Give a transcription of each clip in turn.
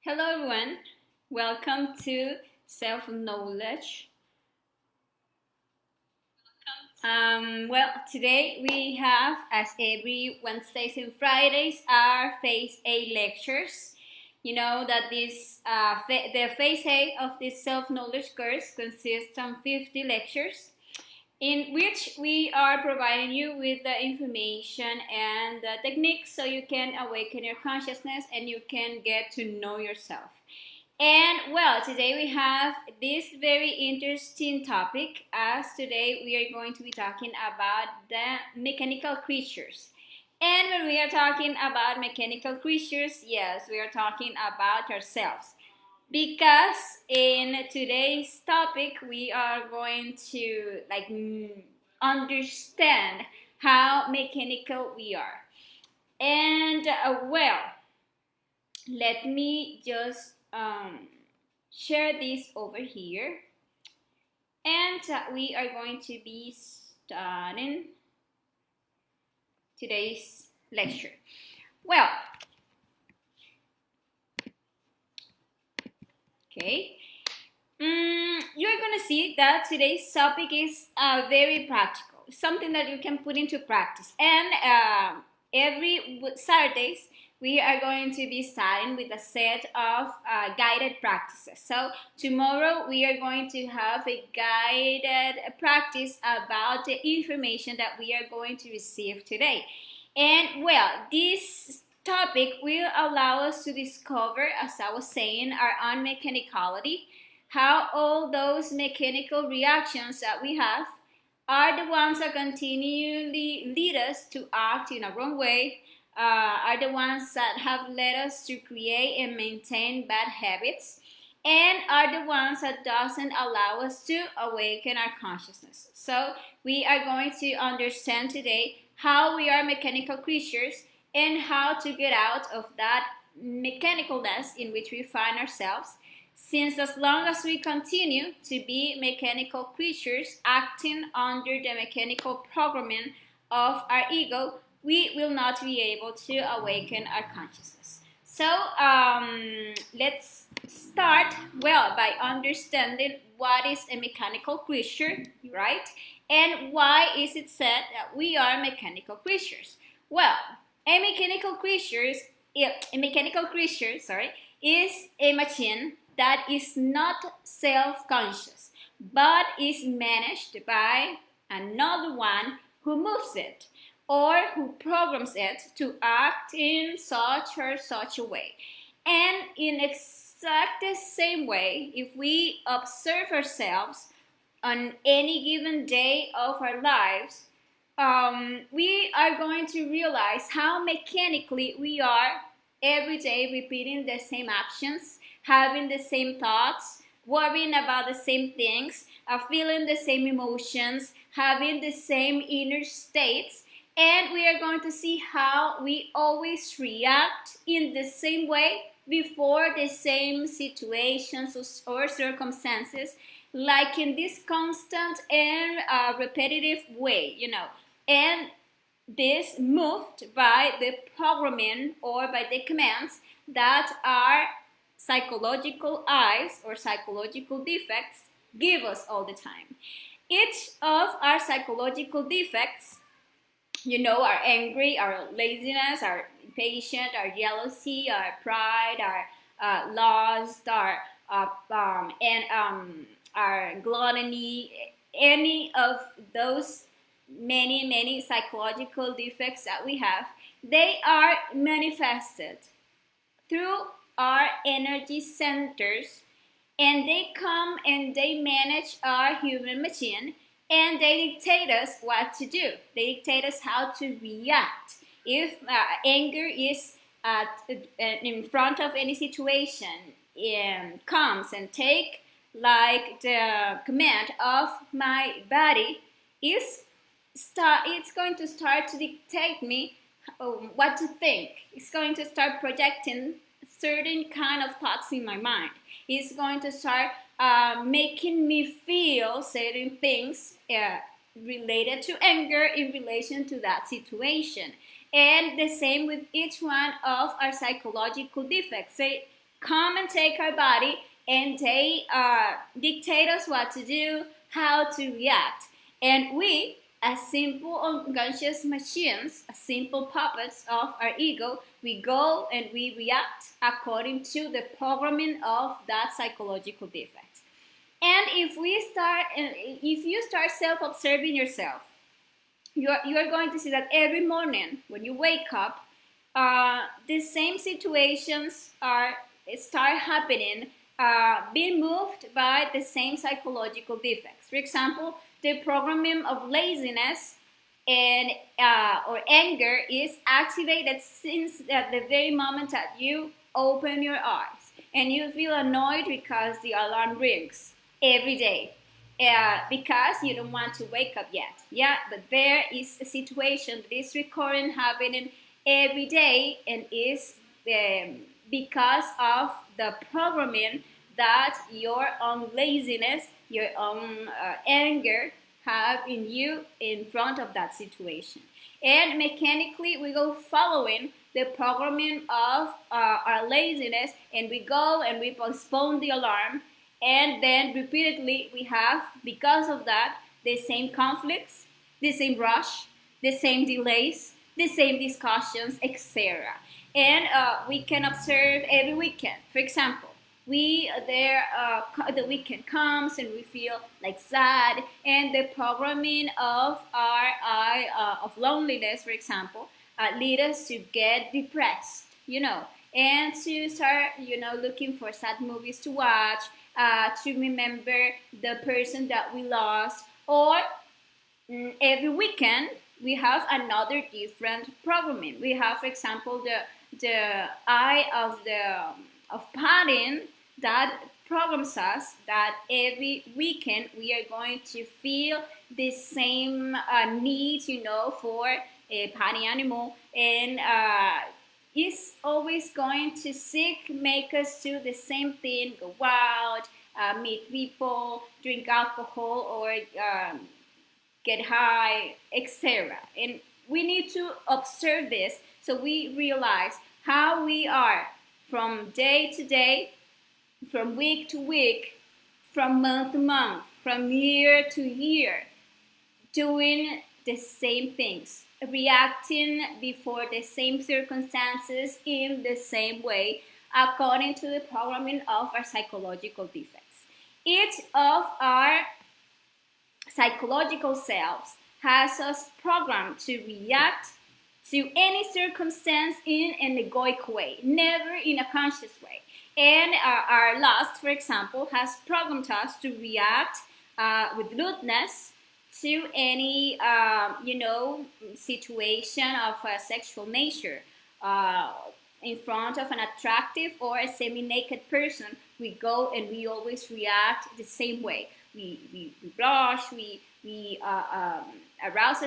Hello everyone, welcome to Self-Knowledge. Today we have, as every Wednesdays and Fridays, our Phase A lectures. You know that the Phase A of this self-knowledge course consists of 50 lectures in which we are providing you with the information and the techniques so you can awaken your consciousness and you can get to know yourself. And today we have this very interesting topic, as today we are going to be talking about the mechanical creatures. And when we are talking about mechanical creatures, yes, we are talking about ourselves. Because in today's topic, we are going to understand how mechanical we are. And let me just share this over here, and we are going to be starting today's lecture. You're gonna see that today's topic is very practical, something that you can put into practice. And every Saturdays we are going to be starting with a set of guided practices. So tomorrow we are going to have a guided practice about the information that we are going to receive today. And this topic will allow us to discover, as I was saying, our own mechanicality, how all those mechanical reactions that we have are the ones that continually lead us to act in a wrong way, are the ones that have led us to create and maintain bad habits, and are the ones that doesn't allow us to awaken our consciousness. So we are going to understand today how we are mechanical creatures and how to get out of that mechanicalness in which we find ourselves, since as long as we continue to be mechanical creatures acting under the mechanical programming of our ego, we will not be able to awaken our consciousness. So let's start by understanding what is a mechanical creature, right? And why is it said that we are mechanical creatures? A mechanical creature is a machine that is not self-conscious, but is managed by another one who moves it or who programs it to act in such or such a way. And in exact the same way, if we observe ourselves on any given day of our lives, we are going to realize how mechanically we are every day repeating the same actions, having the same thoughts, worrying about the same things, feeling the same emotions, having the same inner states. And we are going to see how we always react in the same way before the same situations or circumstances, like in this constant and repetitive way, and this moved by the programming or by the commands that our psychological eyes or psychological defects give us all the time. Each of our psychological defects, our anger, our laziness, our impatience, our jealousy, our pride, our lust, our gluttony, any of those many psychological defects that we have, they are manifested through our energy centers, and they come and they manage our human machine, and they dictate us what to do. They dictate us how to react. If anger is in front of any situation, comes and take like the command of my body, it's going to start to dictate me what to think. It's going to start projecting certain kind of thoughts in my mind. It's going to start making me feel certain things related to anger in relation to that situation. And the same with each one of our psychological defects. They come and take our body, and they dictate us what to do, how to react. And we, as simple unconscious machines, as simple puppets of our ego, we go and we react according to the programming of that psychological defect. And if you start self-observing yourself, you're going to see that every morning when you wake up, the same situations start happening, being moved by the same psychological defects. For example, the programming of laziness and or anger is activated since the very moment that you open your eyes, and you feel annoyed because the alarm rings every day. Because you don't want to wake up yet. Yeah, but there is a situation that is recurring, happening every day, and is because of the programming that your own laziness, your own anger have in you in front of that situation. And mechanically, we go following the programming of our laziness, and we go and we postpone the alarm. And then repeatedly we have, because of that, the same conflicts, the same rush, the same delays, the same discussions, etc. And we can observe every weekend. For example, the weekend comes and we feel like sad, and the programming of of loneliness, for example, lead us to get depressed, and to start, looking for sad movies to watch. To remember the person that we lost, or every weekend we have another different programming. We have, for example, the eye of pattern that programs us that every weekend we are going to feel the same need, for a party animal, and is always going to make us do the same thing, go out, meet people, drink alcohol, or get high, etc. And we need to observe this so we realize how we are from day to day, from week to week, from month to month, from year to year, doing the same things, reacting before the same circumstances in the same way, according to the programming of our psychological defects. Each of our psychological selves has us programmed to react to any circumstance in an egoic way, never in a conscious way. And our lust, for example, has programmed us to react with lewdness to any, situation of a sexual nature. In front of an attractive or a semi-naked person, we go and we always react the same way. We blush, we arouse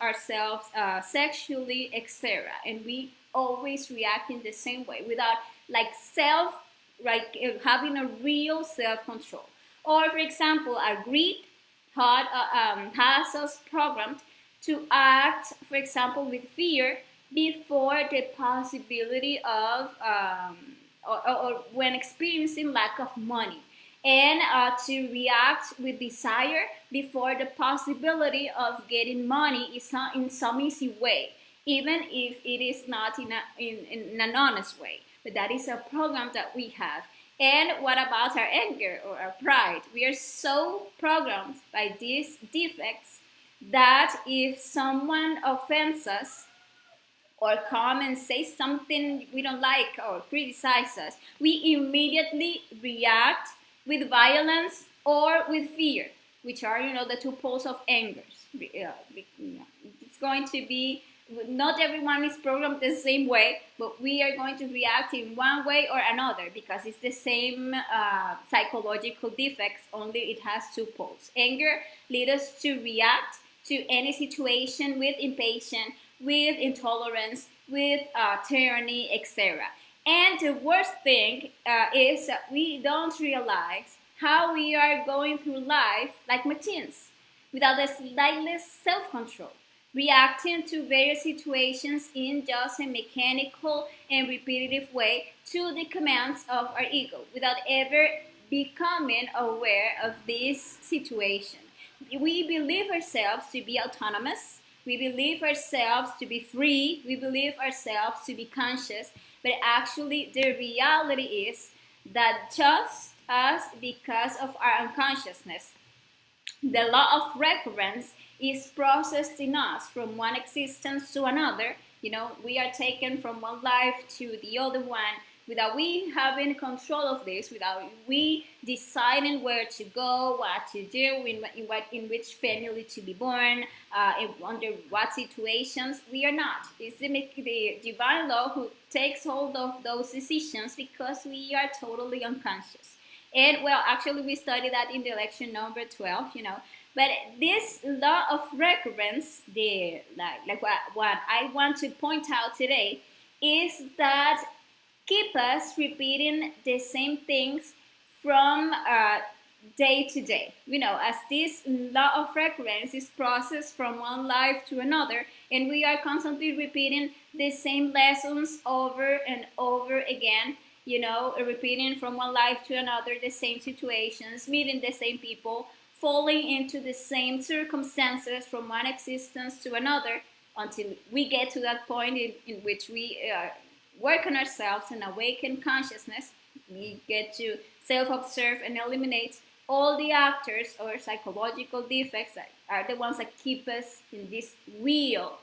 ourselves sexually, etc. And we always react in the same way without having a real self-control. Or, for example, our greed has us programmed to act, for example, with fear before the possibility of, or when experiencing lack of money, and to react with desire before the possibility of getting money is not in some easy way, even if it is not in an honest way. But that is a program that we have. And what about our anger or our pride? We are so programmed by these defects that if someone offends us or come and say something we don't like or criticize us, we immediately react with violence or with fear, which are, the two poles of anger. It's going to be, not everyone is programmed the same way, but we are going to react in one way or another because it's the same psychological defects, only it has two poles. Anger leads us to react to any situation with impatience, with intolerance, with tyranny, etc. And the worst thing is that we don't realize how we are going through life like machines, without the slightest self-control. reacting to various situations in just a mechanical and repetitive way to the commands of our ego without ever becoming aware of this situation. We believe ourselves to be autonomous, we believe ourselves to be free, we believe ourselves to be conscious, but actually the reality is that just as because of our unconsciousness, the law of recurrence is processed in us from one existence to another. We are taken from one life to the other one without we having control of this, without we deciding where to go, what to do, in which family to be born, under what situations. We are not. It's the divine law who takes hold of those decisions because we are totally unconscious. And well, actually, we studied that in the lecture number 12, But this law of recurrence, what I want to point out today, is that keep us repeating the same things from day to day. As this law of recurrence is processed from one life to another, and we are constantly repeating the same lessons over and over again. Repeating from one life to another the same situations, meeting the same people, falling into the same circumstances from one existence to another until we get to that point in which we work on ourselves and awaken consciousness. We get to self-observe and eliminate all the actors or psychological defects that are the ones that keep us in this wheel,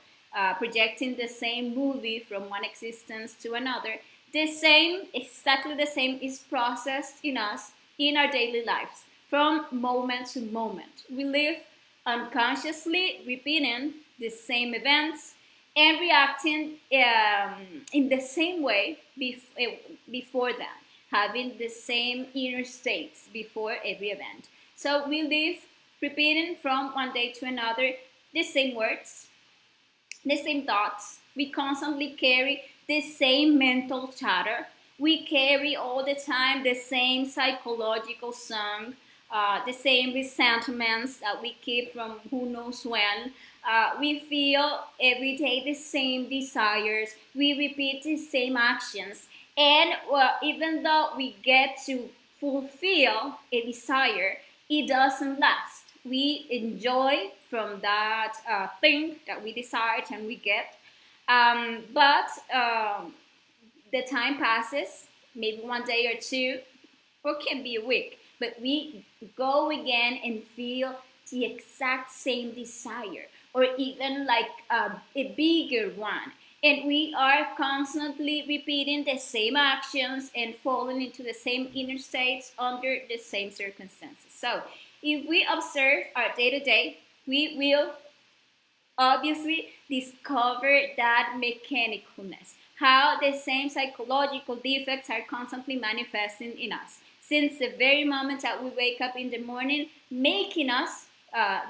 projecting the same movie from one existence to another. Exactly the same is processed in us in our daily lives from moment to moment. We live unconsciously repeating the same events and reacting in the same way before them, having the same inner states before every event. So we live repeating from one day to another the same words, the same thoughts. We constantly carry the same mental chatter. We carry all the time the same psychological song, the same resentments that we keep from who knows when. We feel every day the same desires. We repeat the same actions. And even though we get to fulfill a desire, it doesn't last. We enjoy from that thing that we desired and we get. But the time passes, maybe one day or two, or can be a week, but we go again and feel the exact same desire, or even like a bigger one. And we are constantly repeating the same actions and falling into the same inner states under the same circumstances. So if we observe our day-to-day, we will obviously discover that mechanicalness, how the same psychological defects are constantly manifesting in us since the very moment that we wake up in the morning, making us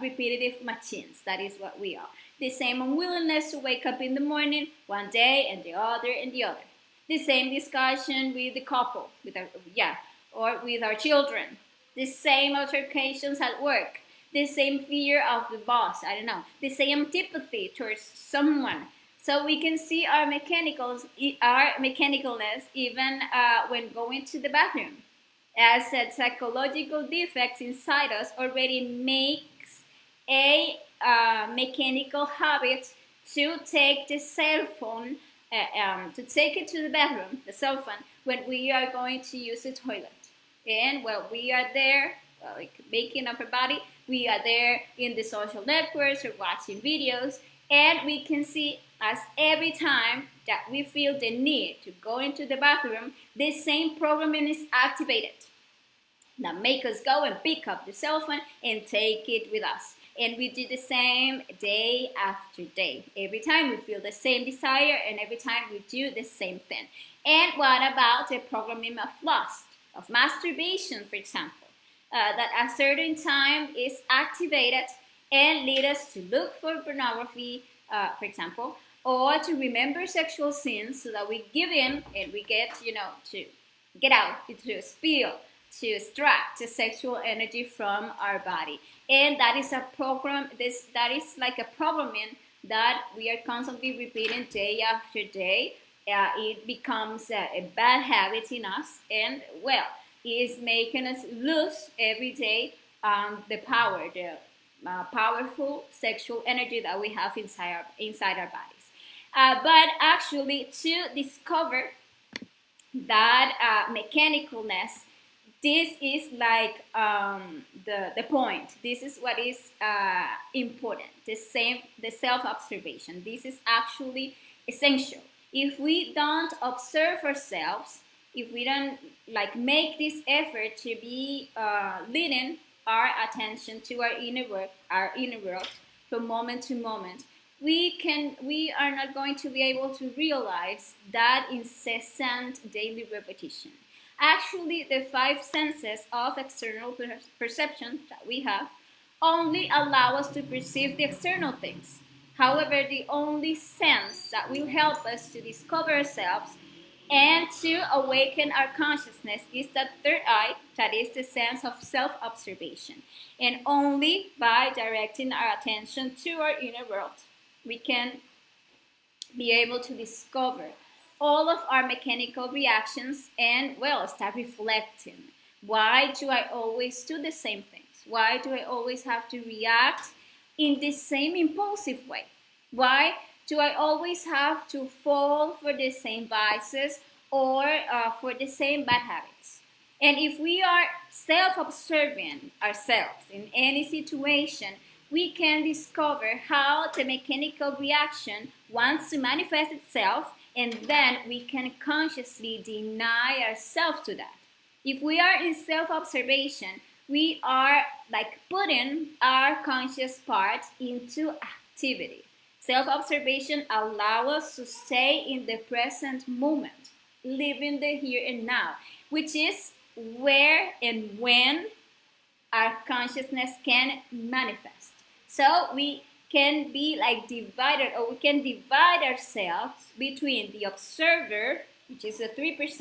repetitive machines. That is what we are. The same unwillingness to wake up in the morning one day and the other and the other. The same discussion with the couple, or with our children. The same altercations at work. The same fear of the boss, the same antipathy towards someone. So we can see our mechanicalness even when going to the bathroom. As said, psychological defects inside us already makes a mechanical habit to take the cell phone, to take it to the bathroom, the cell phone, when we are going to use the toilet. And while we are there, like making up our body, we are there in the social networks or watching videos, and we can see as every time that we feel the need to go into the bathroom, the same programming is activated that make us go and pick up the cell phone and take it with us. And we do the same day after day. Every time we feel the same desire, and every time we do the same thing. And what about the programming of lust, of masturbation, for example? That at a certain time is activated and lead us to look for pornography, for example, or to remember sexual sins so that we give in and we get, to get out, to spill, to extract the sexual energy from our body. And that is a program, that is like a programming that we are constantly repeating day after day, it becomes a bad habit in us, and well, it is making us lose every day the power, the powerful sexual energy that we have inside our bodies. But actually, to discover that mechanicalness, this is like the point. This is what is important. The self observation. This is actually essential. If we don't observe ourselves, if we don't like make this effort to be leading our attention to our inner world from moment to moment, we are not going to be able to realize that incessant daily repetition. Actually, the five senses of external perception that we have only allow us to perceive the external things. However, the only sense that will help us to discover ourselves and to awaken our consciousness is that third eye, that is the sense of self observation. And only by directing our attention to our inner world, we can be able to discover all of our mechanical reactions and, well, start reflecting. Why do I always do the same things? Why do I always have to react in the same impulsive way? Why do I always have to fall for the same vices or for the same bad habits? And if we are self-observing ourselves in any situation, we can discover how the mechanical reaction wants to manifest itself, and then we can consciously deny ourselves to that. If we are in self-observation, we are like putting our conscious part into activity. Self-observation allows us to stay in the present moment, living the here and now, which is where and when our consciousness can manifest. So we can be like divided, or we can divide ourselves between the observer, which is the 3%,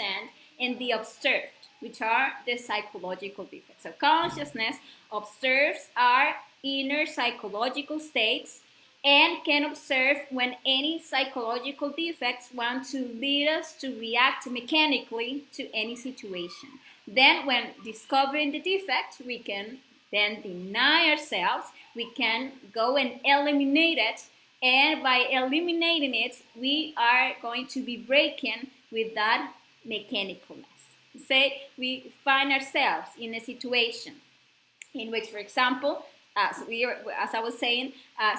and the observed, which are the psychological defects. So consciousness observes our inner psychological states and can observe when any psychological defects want to lead us to react mechanically to any situation. Then when discovering the defect, we can then deny ourselves, we can go and eliminate it, and by eliminating it, we are going to be breaking with that mechanicalness. Say we find ourselves in a situation in which, for example, as I was saying,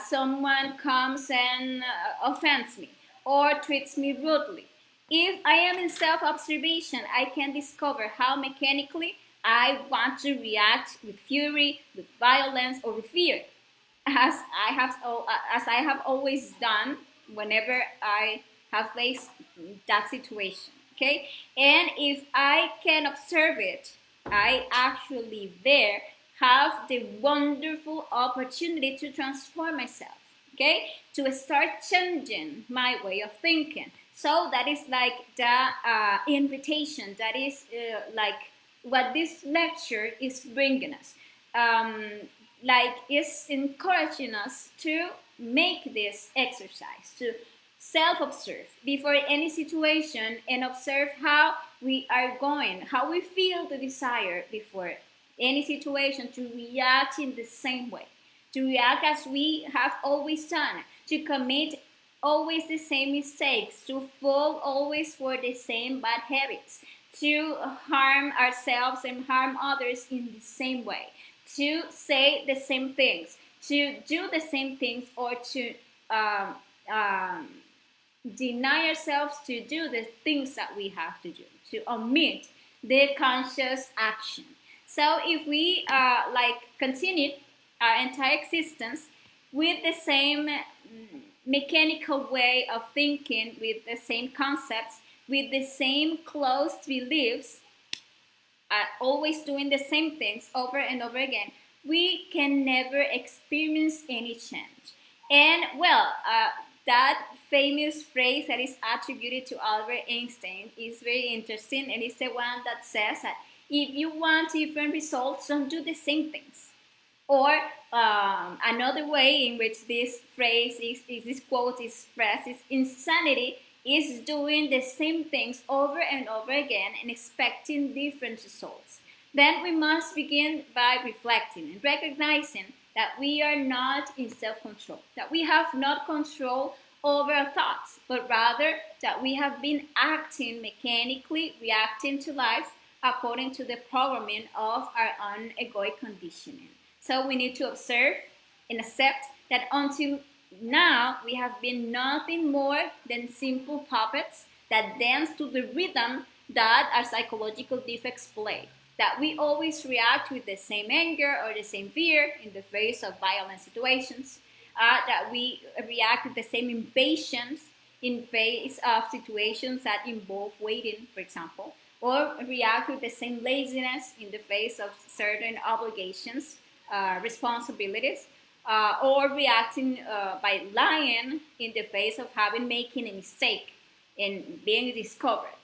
someone comes and offends me or treats me rudely. If I am in self-observation, I can discover how mechanically I want to react with fury, with violence, or with fear, as I have always done whenever I have faced that situation. Okay, and if I can observe it, I actually there have the wonderful opportunity to transform myself. Okay, to start changing my way of thinking. So that is like the invitation. That is like what this lecture is bringing us. Like is encouraging us to make this exercise, to self-observe before any situation and observe how we are going, how we feel the desire before any situation, to react in the same way, to react as we have always done, to commit always the same mistakes, to fall always for the same bad habits, to harm ourselves and harm others in the same way, to say the same things, to do the same things, or to deny ourselves to do the things that we have to do, to omit the conscious action. So if we like continue our entire existence with the same mechanical way of thinking, with the same concepts, with the same closed beliefs, always doing the same things over and over again, we can never experience any change. And well, that famous phrase that is attributed to Albert Einstein is very interesting, and it's the one that says that if you want different results, don't do the same things. Or another way in which this phrase this quote is expressed is insanity is doing the same things over and over again and expecting different results. Then we must begin by reflecting and recognizing that we are not in self control, that we have not control over our thoughts, but rather that we have been acting mechanically, reacting to life according to the programming of our own egoic conditioning. So we need to observe and accept that until now we have been nothing more than simple puppets that dance to the rhythm that our psychological defects play. That we always react with the same anger or the same fear in the face of violent situations. That we react with the same impatience in face of situations that involve waiting, for example, or react with the same laziness in the face of certain obligations, responsibilities, or reacting by lying in the face of having making a mistake and being discovered,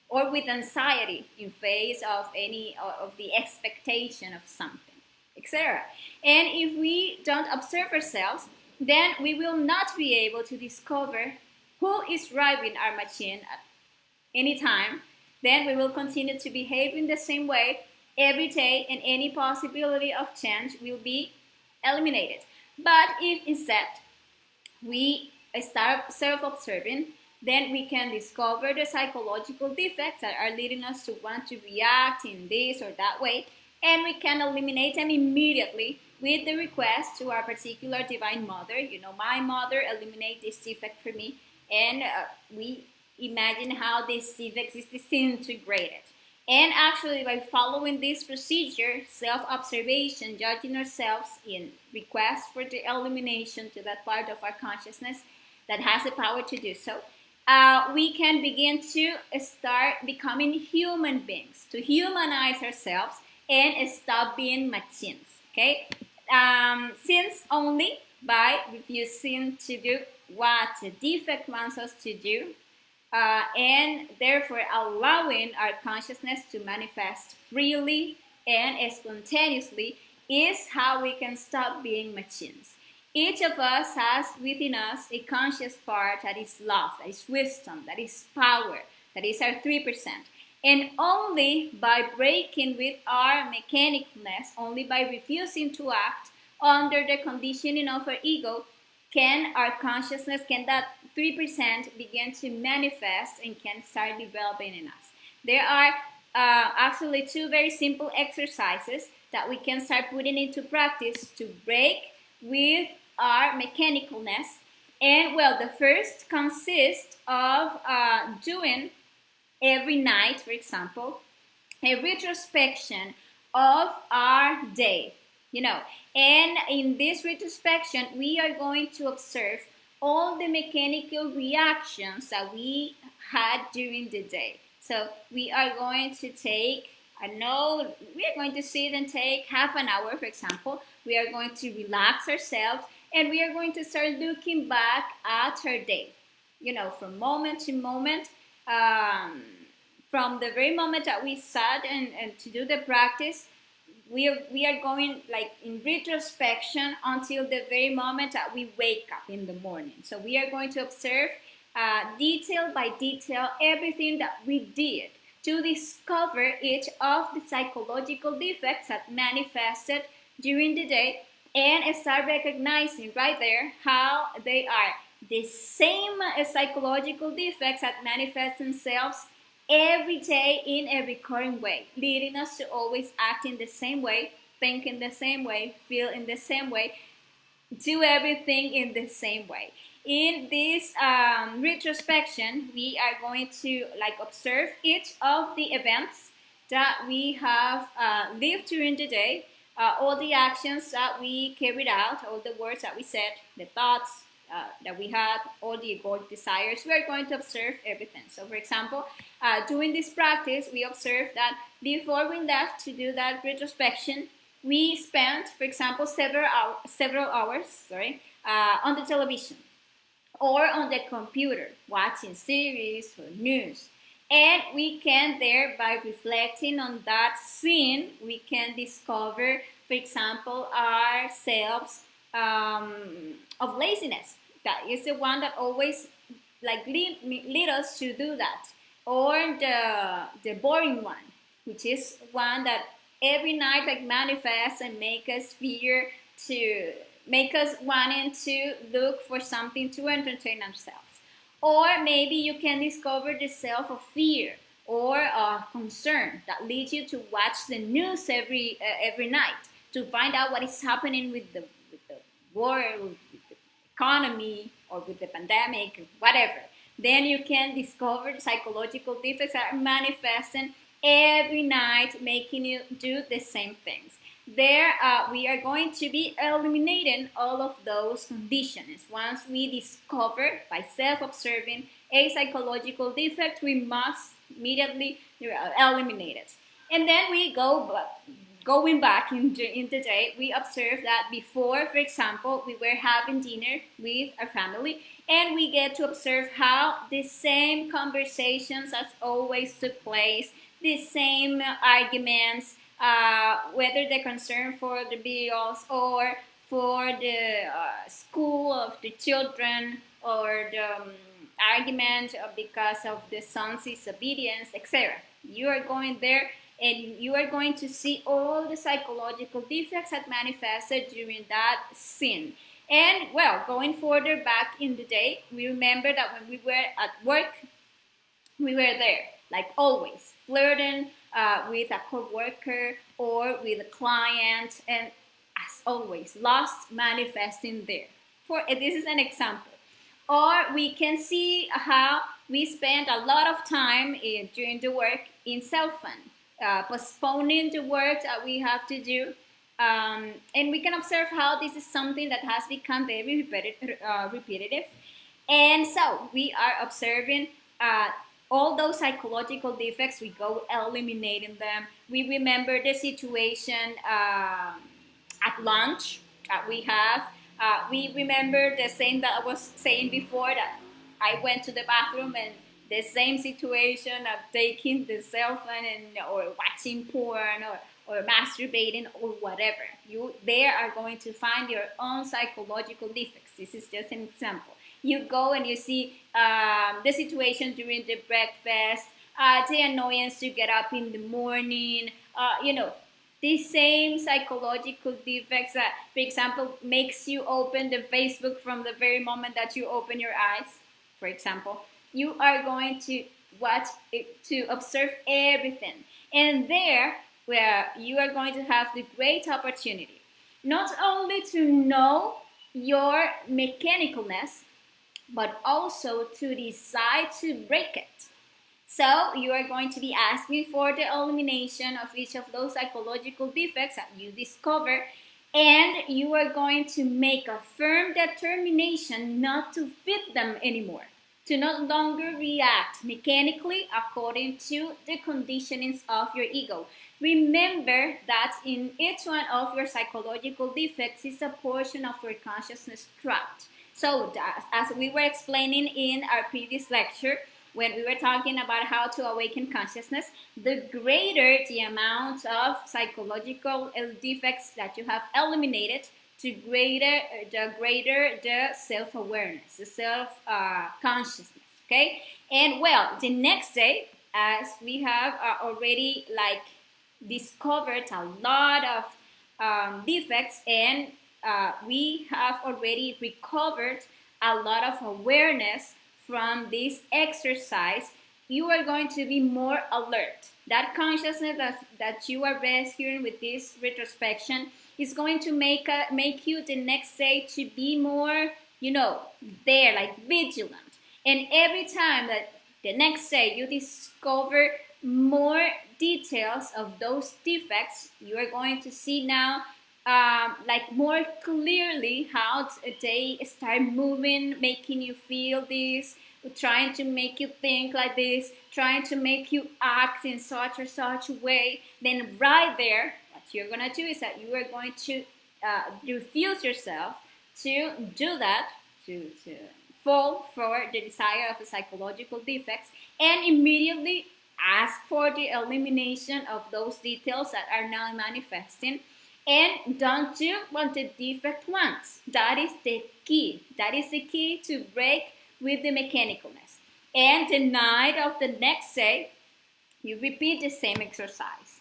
or with anxiety in face of any of the expectation of something, etc. And if we don't observe ourselves, then we will not be able to discover who is driving our machine at any time. Then we will continue to behave in the same way every day, and any possibility of change will be eliminated. But if instead we start self-observing, then we can discover the psychological defects that are leading us to want to react in this or that way, and we can eliminate them immediately with the request to our particular divine mother. My mother, eliminate this defect for me, and we imagine how this defect is disintegrated. And actually, by following this procedure, self-observation, judging ourselves in request for the elimination to that part of our consciousness that has the power to do so, we can begin to start becoming human beings, to humanize ourselves and stop being machines. Okay? Since only by refusing to do what the defect wants us to do, and therefore allowing our consciousness to manifest freely and spontaneously, is how we can stop being machines. Each of us has within us a conscious part that is love, that is wisdom, that is power, that is our 3%. And only by breaking with our mechanicalness, only by refusing to act under the conditioning of our ego, can our consciousness, can that 3% begin to manifest and can start developing in us. There are actually two very simple exercises that we can start putting into practice to break with our mechanicalness. And well, the first consists of doing every night, for example, a retrospection of our day. And in this retrospection, we are going to observe all the mechanical reactions that we had during the day. So we are going to take, we are going to sit and take half an hour, for example. We are going to relax ourselves, and we are going to start looking back at our day, from moment to moment, from the very moment that we sat and to do the practice. We are going like in retrospection until the very moment that we wake up in the morning. So we are going to observe detail by detail everything that we did to discover each of the psychological defects that manifested during the day, and start recognizing right there how they are the same psychological defects that manifest themselves every day in a recurring way, leading us to always act in the same way, think in the same way, feel in the same way, do everything in the same way. In this retrospection, we are going to observe each of the events that we have lived during the day, all the actions that we carried out, all the words that we said, the thoughts that we had, all the egoic desires. We are going to observe everything. So, for example, doing this practice, we observed that before we left to do that retrospection, we spent, for example, several hours on the television or on the computer watching series or news. And we can there, by reflecting on that sin, we can discover, for example, ourselves of laziness. That is the one that always like lead us to do that, or the boring one, which is one that every night like manifests and make us fear, to make us wanting to look for something to entertain ourselves. Or maybe you can discover the self of fear or concern that leads you to watch the news every night to find out what is happening with the war, with the economy, or with the pandemic, whatever. Then you can discover the psychological defects that are manifesting every night, making you do the same things. There, we are going to be eliminating all of those conditions. Once we discover by self-observing a psychological defect, we must immediately eliminate it. And then we going back in the day, we observe that before, for example, we were having dinner with our family, and we get to observe how the same conversations as always took place, the same arguments, whether the concern for the bills or for the school of the children, or the argument because of the son's disobedience, etc. You are going there and you are going to see all the psychological defects that manifested during that sin. And well, going further back in the day, we remember that when we were at work, we were there, like always, flirting with a co-worker or with a client, and as always, lust manifesting there. For this is an example. Or we can see how we spend a lot of time during the work in cell phone, postponing the work that we have to do. And we can observe how this is something that has become very repetitive. And so we are observing all those psychological defects, we go eliminating them. We remember the situation at lunch that we have. We remember the same that I was saying before, that I went to the bathroom, and the same situation of taking the cell phone or watching porn, or masturbating, or whatever. You there are going to find your own psychological defects. This is just an example. You go and you see the situation during the breakfast, the annoyance to get up in the morning, the same psychological defects that, for example, makes you open the Facebook from the very moment that you open your eyes, for example. You are going to watch it, to observe everything. And there, where you are going to have the great opportunity, not only to know your mechanicalness, but also to decide to break it. So you are going to be asking for the elimination of each of those psychological defects that you discover, and you are going to make a firm determination not to fit them anymore, to no longer react mechanically according to the conditionings of your ego. Remember that in each one of your psychological defects is a portion of your consciousness trapped. So, as we were explaining in our previous lecture, when we were talking about how to awaken consciousness, the greater the amount of psychological defects that you have eliminated, the greater the self-awareness, the self-consciousness, okay? And well, the next day, as we have already discovered a lot of defects, and we have already recovered a lot of awareness from this exercise, you are going to be more alert. That consciousness that you are rescuing with this retrospection is going to make you the next day to be more, there, like vigilant. And every time that the next day you discover more details of those defects, you are going to see now more clearly how they start moving, making you feel this, trying to make you think like this, trying to make you act in such or such a way. Then right there, what you're going to do is that you are going to refuse yourself to do that, to fall for the desire of the psychological defects and immediately ask for the elimination of those details that are now manifesting, and don't do what the defect wants. That is the key. That is the key to break with the mechanicalness. And the night of the next day, you repeat the same exercise.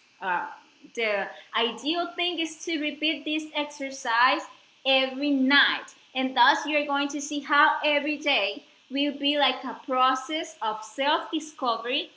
The ideal thing is to repeat this exercise every night, and thus you're going to see how every day will be like a process of self-discovery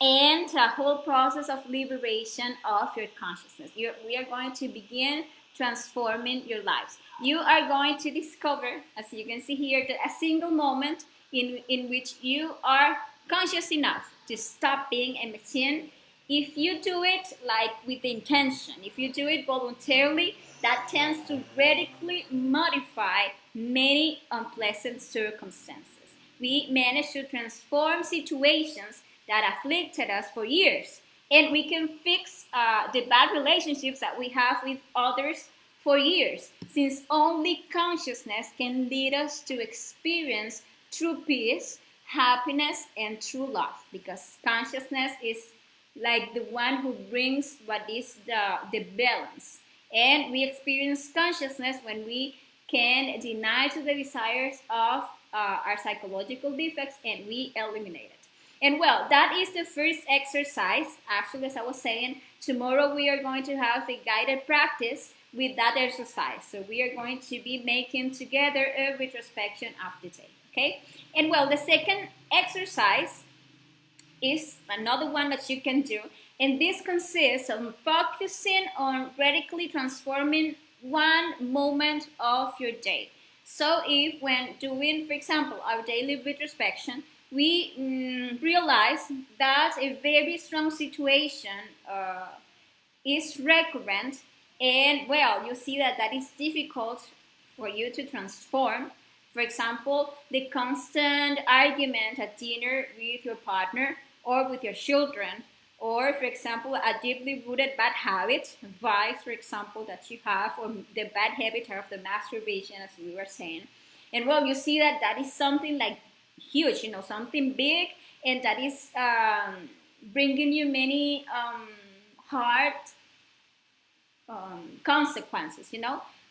and a whole process of liberation of your consciousness. We are going to begin transforming your lives. You are going to discover, as you can see here, that a single moment in which you are conscious enough to stop being a machine. If you do it like with intention, if you do it voluntarily, that tends to radically modify many unpleasant circumstances. We manage to transform situations that afflicted us for years, and we can fix the bad relationships that we have with others for years, since only consciousness can lead us to experience true peace, happiness, and true love, because consciousness is like the one who brings what is the balance. And we experience consciousness when we can deny to the desires of our psychological defects and we eliminate it. And well, that is the first exercise. Actually, as I was saying, tomorrow we are going to have a guided practice with that exercise. So we are going to be making together a retrospection of the day. Okay? And well, the second exercise is another one that you can do. And this consists of focusing on radically transforming one moment of your day. So if when doing, for example, our daily retrospection, we realize that a very strong situation is recurrent, and well, you see that that is difficult for you to transform. For example, the constant argument at dinner with your partner or with your children, or for example, a deeply rooted bad habit, vice, for example, that you have, or the bad habit of the masturbation, as we were saying. And well, you see that that is something like huge, something big, and that is bringing you many hard consequences.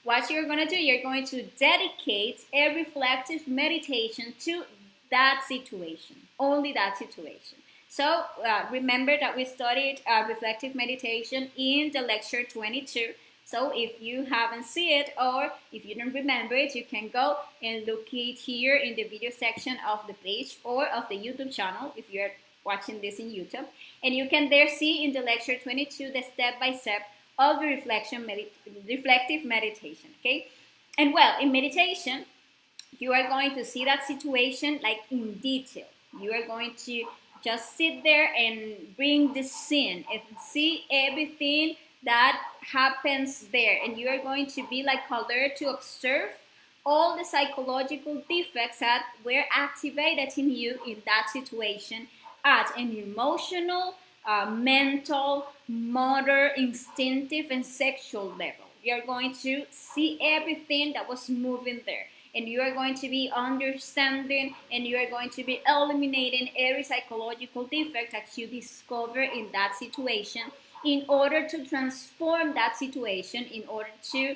What you're going to do, you're going to dedicate a reflective meditation to that situation, only that situation. So remember that we studied reflective meditation in the lecture 22. So if you haven't seen it, or if you don't remember it, you can go and look it here in the video section of the page or of the YouTube channel if you're watching this in YouTube. And you can there see in the lecture 22 the step-by-step of the reflective meditation, okay? And well, in meditation, you are going to see that situation like in detail. You are going to just sit there and bring the scene and see everything that happens there, and you are going to be like alert to observe all the psychological defects that were activated in you in that situation at an emotional, mental, motor, instinctive, and sexual level. You are going to see everything that was moving there, and you are going to be understanding, and you are going to be eliminating every psychological defect that you discover in that situation, in order to transform that situation, in order to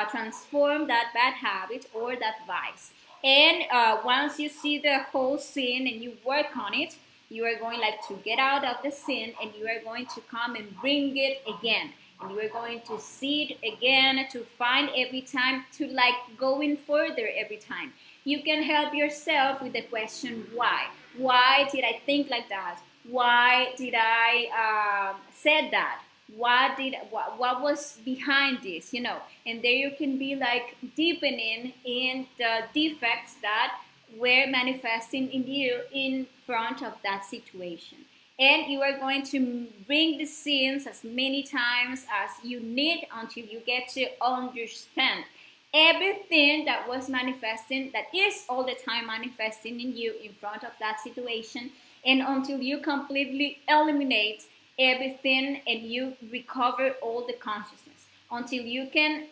transform that bad habit or that vice. And once you see the whole scene and you work on it, you are going like to get out of the scene, and you are going to come and bring it again. And you are going to see it again, to find every time, to like going further every time. You can help yourself with the question, why? Why did I think like that? Why did I said that? What was behind this? And there you can be like deepening in the defects that were manifesting in you in front of that situation. And you are going to bring the scenes as many times as you need until you get to understand everything that was manifesting, that is all the time manifesting in you in front of that situation, and until you completely eliminate everything and you recover all the consciousness, until you can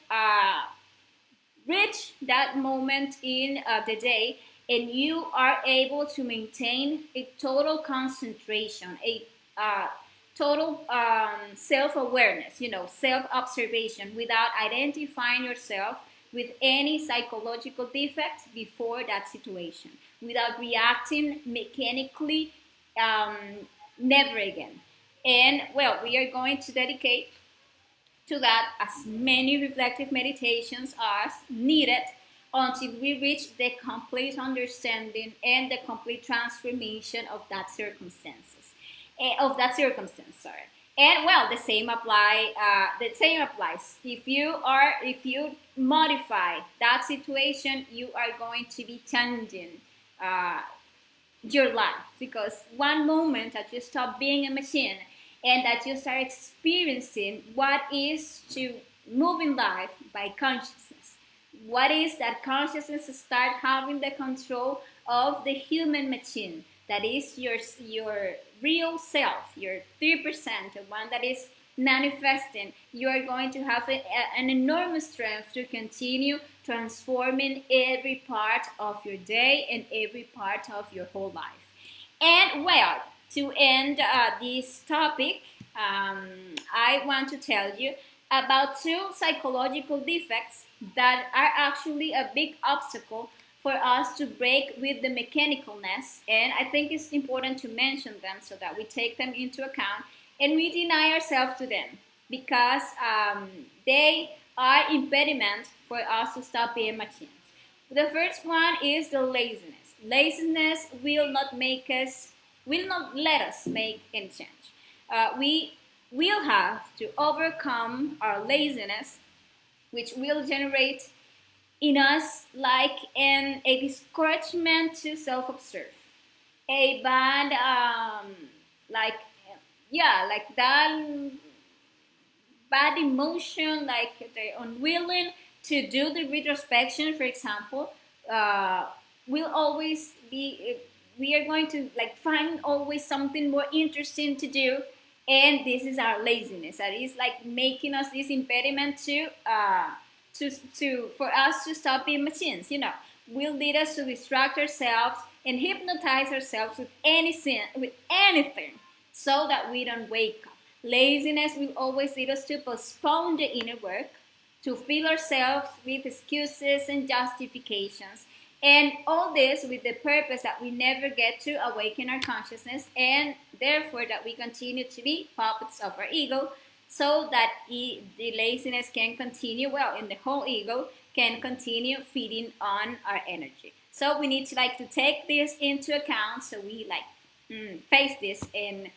reach that moment in the day and you are able to maintain a total concentration, a total self-awareness, self-observation, without identifying yourself with any psychological defects before that situation, without reacting mechanically, um, never again. And well, we are going to dedicate to that as many reflective meditations as needed until we reach the complete understanding and the complete transformation of that circumstance. Sorry. And well, the same applies. If you modify that situation, you are going to be changing uh, your life, because one moment that you stop being a machine and that you start experiencing what is to move in life by consciousness, what is that consciousness start having the control of the human machine, that is your real self, your 3%, the one that is manifesting. You are going to have an enormous strength to continue transforming every part of your day and every part of your whole life. And well, to end this topic, I want to tell you about two psychological defects that are actually a big obstacle for us to break with the mechanicalness. And I think it's important to mention them so that we take them into account and we deny ourselves to them, because they are impediments for us to stop being machines. The first one is the laziness. Laziness will not let us make any change. We will have to overcome our laziness, which will generate in us like a discouragement to self-observe, a bad like like that bad emotion, like they're unwilling to do the retrospection, for example. Will always be We are going to like find always something more interesting to do, and this is our laziness that is like making us this impediment to for us to stop being machines. Will lead us to distract ourselves and hypnotize ourselves with anything, so that we don't wake up. Laziness will always lead us to postpone the inner work, to fill ourselves with excuses and justifications, and all this with the purpose that we never get to awaken our consciousness, and therefore that we continue to be puppets of our ego, so that the laziness can continue, and the whole ego can continue feeding on our energy. So we need to take this into account, so we face this and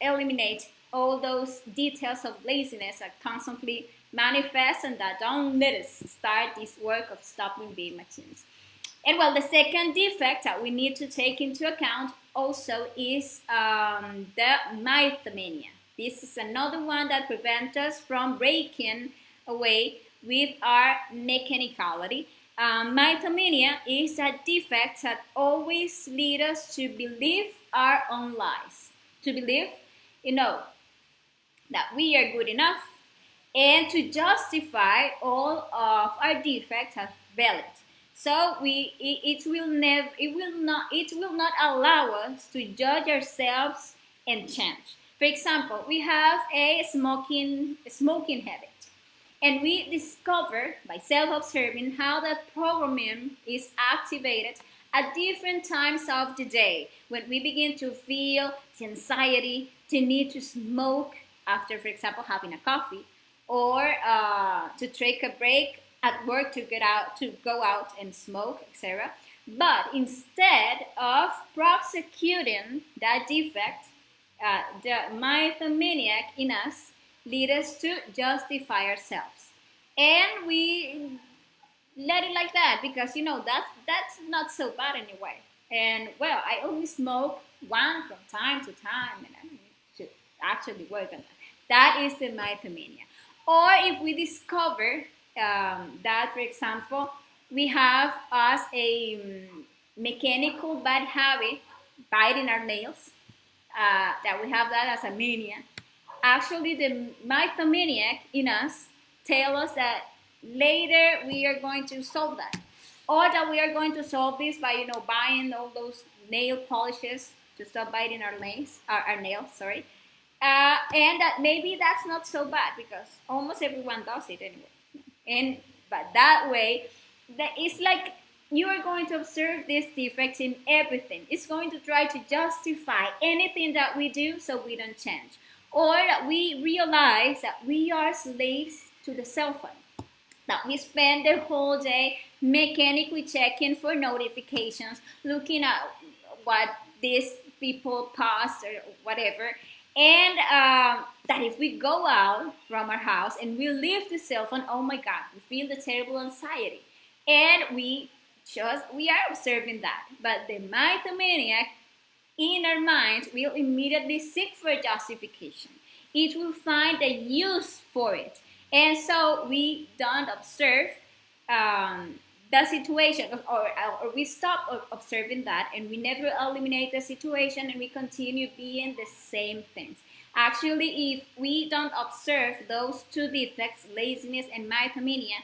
eliminate all those details of laziness that constantly manifest and that don't let us start this work of stopping being machines. And well, the second defect that we need to take into account also is the mythomania. This is another one that prevents us from breaking away with our mechanicality. Mythomania is a defect that always leads us to believe our own lies, to believe, that we are good enough, and to justify all of our defects as valid. So it will not allow us to judge ourselves and change. For example, we have a smoking habit, and we discover by self-observing how that programming is activated at different times of the day, when we begin to feel the anxiety, the need to smoke after, for example, having a coffee, or to take a break at work to go out and smoke, etc. But instead of prosecuting that defect, the mythomaniac in us lead us to justify ourselves, and we let it like that, because that's not so bad anyway. And well, I only smoke one from time to time, and I need to actually work on that. That is the mythomania. Or if we discover that, for example, we have as a mechanical bad habit biting our nails, that we have that as a mania. Actually, the mythomaniac in us tell us that later we are going to solve that. or that we are going to solve this by, buying all those nail polishes to stop biting our nails, sorry. And that maybe that's not so bad because almost everyone does it anyway. And but that way, that it's like you are going to observe these defects in everything. It's going to try to justify anything that we do so we don't change, or that we realize that we are slaves to the cell phone, that we spend the whole day mechanically checking for notifications, looking at what these people post or whatever, and that if we go out from our house and we leave the cell phone, oh my God, we feel the terrible anxiety, and we are observing that. But the mythomaniac in our minds will immediately seek for justification. It will find a use for it. And so we don't observe the situation, or we stop observing that, and we never eliminate the situation, and we continue being the same things. Actually, if we don't observe those two defects, laziness and mythomania,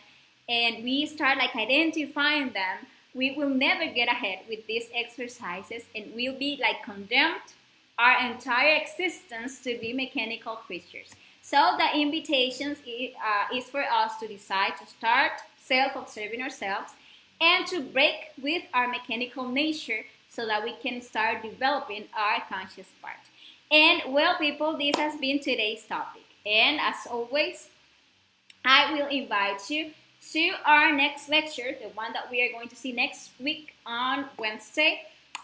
and we start like identifying them, we will never get ahead with these exercises, and we'll be like condemned our entire existence to be mechanical creatures. So the invitation is for us to decide to start self-observing ourselves and to break with our mechanical nature so that we can start developing our conscious part. And well, people, this has been today's topic. And as always, I will invite you to our next lecture, the one that we are going to see next week on Wednesday.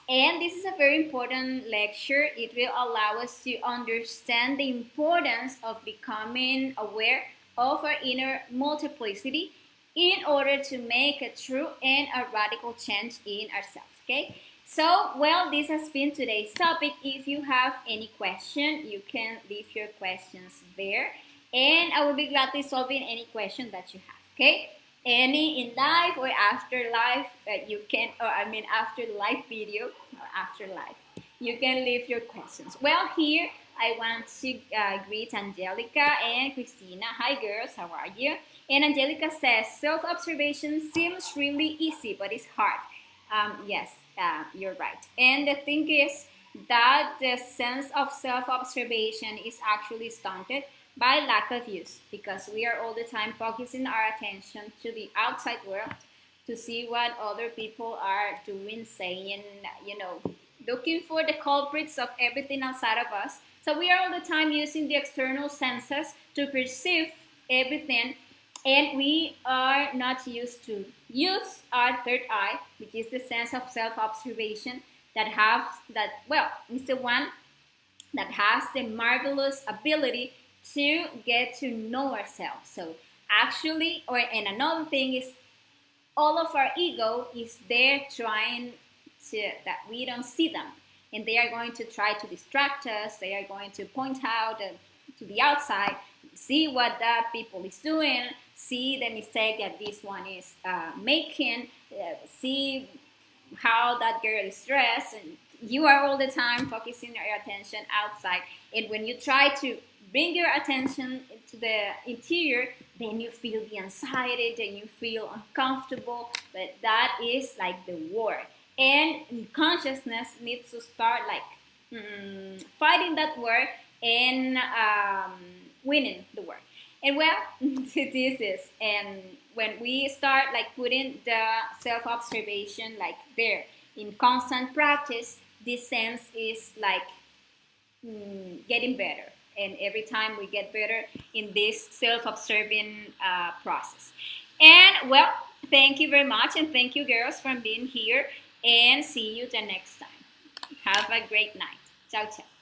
And this is a very important lecture. It will allow us to understand the importance of becoming aware of our inner multiplicity in order to make a true and a radical change in ourselves, okay? So, well, this has been today's topic. If you have any question, you can leave your questions there, and I will be gladly solving any question that you have, okay? Any in live or after live, you can, after live video or after live, you can leave your questions. Well, here I want to greet Angelica and Christina. Hi, girls, how are you? And Angelica says, self-observation seems really easy, but it's hard. Yes, you're right. And the thing is that the sense of self-observation is actually stunted by lack of use, because we are all the time focusing our attention to the outside world to see what other people are doing, saying, looking for the culprits of everything outside of us. So we are all the time using the external senses to perceive everything, and we are not used to use our third eye, which is the sense of self-observation is the one that has the marvelous ability to get to know ourselves. So actually, and another thing is, all of our ego is there trying to, that we don't see them. And they are going to try to distract us. They are going to point out to the outside, see what that people is doing, see the mistake that this one is making, see how that girl is dressed. And you are all the time focusing your attention outside. And when you try to bring your attention to the interior, then you feel the anxiety, then you feel uncomfortable. But that is like the war. And consciousness needs to start like fighting that war and winning the war. And well, this is, and when we start like putting the self-observation like there in constant practice, this sense is like getting better. And every time we get better in this self-observing process. And well, thank you very much, and thank you, girls, for being here, and see you the next time. Have a great night. Ciao, ciao.